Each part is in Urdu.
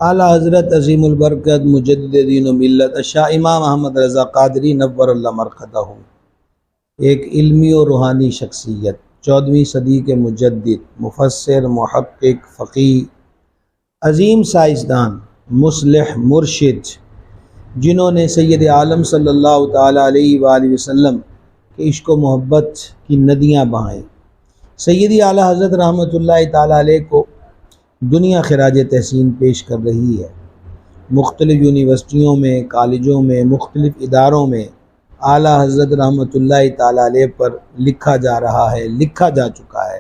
اعلیٰ حضرت عظیم البرکت مجدد دین و ملت شاہ امام احمد رضا قادری نور اللہ مرقدہ، ایک علمی و روحانی شخصیت، 14ویں صدی کے مجدد، مفسر، محقق، فقیہ، عظیم سائنسدان، مصلح، مرشد، جنہوں نے سید عالم صلی اللہ تعالیٰ علیہ وآلہ وسلم کے عشق و محبت کی ندیاں بہائیں۔ سیدی اعلیٰ حضرت رحمۃ اللہ تعالیٰ علیہ کو دنیا خراج تحسین پیش کر رہی ہے۔ مختلف یونیورسٹیوں میں، کالجوں میں، مختلف اداروں میں اعلیٰ حضرت رحمۃ اللہ تعالیٰ علیہ پر لکھا جا رہا ہے، لکھا جا چکا ہے۔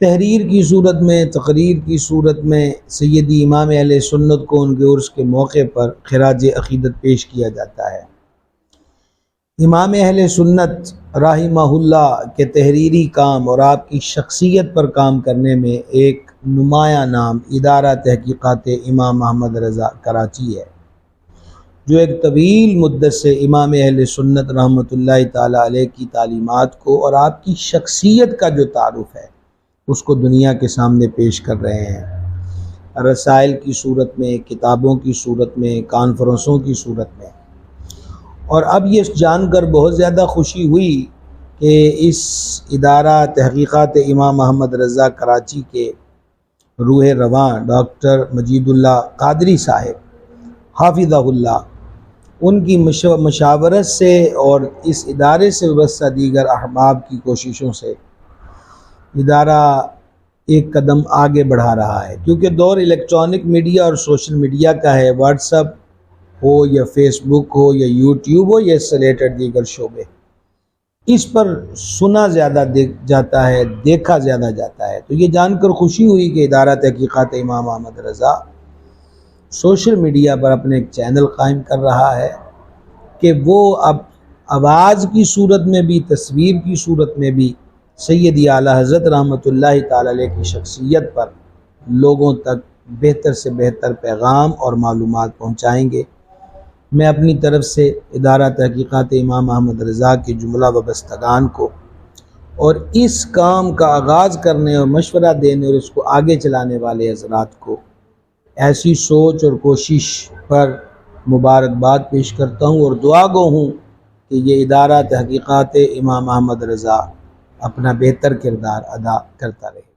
تحریر کی صورت میں، تقریر کی صورت میں سیدی امام اہل سنت کو ان کے عرس کے موقع پر خراج عقیدت پیش کیا جاتا ہے۔ امام اہل سنت رحمہ اللہ کے تحریری کام اور آپ کی شخصیت پر کام کرنے میں ایک نمایاں نام ادارہ تحقیقات امام احمد رضا کراچی ہے، جو ایک طویل مدت سے امام اہل سنت رحمۃ اللہ تعالیٰ علیہ کی تعلیمات کو اور آپ کی شخصیت کا جو تعارف ہے اس کو دنیا کے سامنے پیش کر رہے ہیں، رسائل کی صورت میں، کتابوں کی صورت میں، کانفرنسوں کی صورت میں۔ اور اب یہ جان کر بہت زیادہ خوشی ہوئی کہ اس ادارہ تحقیقات امام احمد رضا کراچی کے روح رواں ڈاکٹر مجید اللہ قادری صاحب حافظہ اللہ، ان کی مشاورت سے اور اس ادارے سے وابستہ دیگر احباب کی کوششوں سے ادارہ ایک قدم آگے بڑھا رہا ہے، کیونکہ دور الیکٹرانک میڈیا اور سوشل میڈیا کا ہے۔ واٹس ایپ ہو یا فیس بک ہو یا یوٹیوب ہو یا اس سے ریلیٹڈ دیگر شعبے، اس پر سنا زیادہ جاتا ہے، دیکھا زیادہ جاتا ہے۔ تو یہ جان کر خوشی ہوئی کہ ادارہ تحقیقات امام احمد رضا سوشل میڈیا پر اپنے ایک چینل قائم کر رہا ہے کہ وہ اب آواز کی صورت میں بھی، تصویر کی صورت میں بھی سیدی اعلیٰ حضرت رحمۃ اللہ تعالیٰ علیہ کی شخصیت پر لوگوں تک بہتر سے بہتر پیغام اور معلومات پہنچائیں گے۔ میں اپنی طرف سے ادارہ تحقیقات امام احمد رضا کے جملہ وابستگان کو اور اس کام کا آغاز کرنے اور مشورہ دینے اور اس کو آگے چلانے والے حضرات کو ایسی سوچ اور کوشش پر مبارکباد پیش کرتا ہوں اور دعا گو ہوں کہ یہ ادارہ تحقیقات امام احمد رضا اپنا بہتر کردار ادا کرتا رہے۔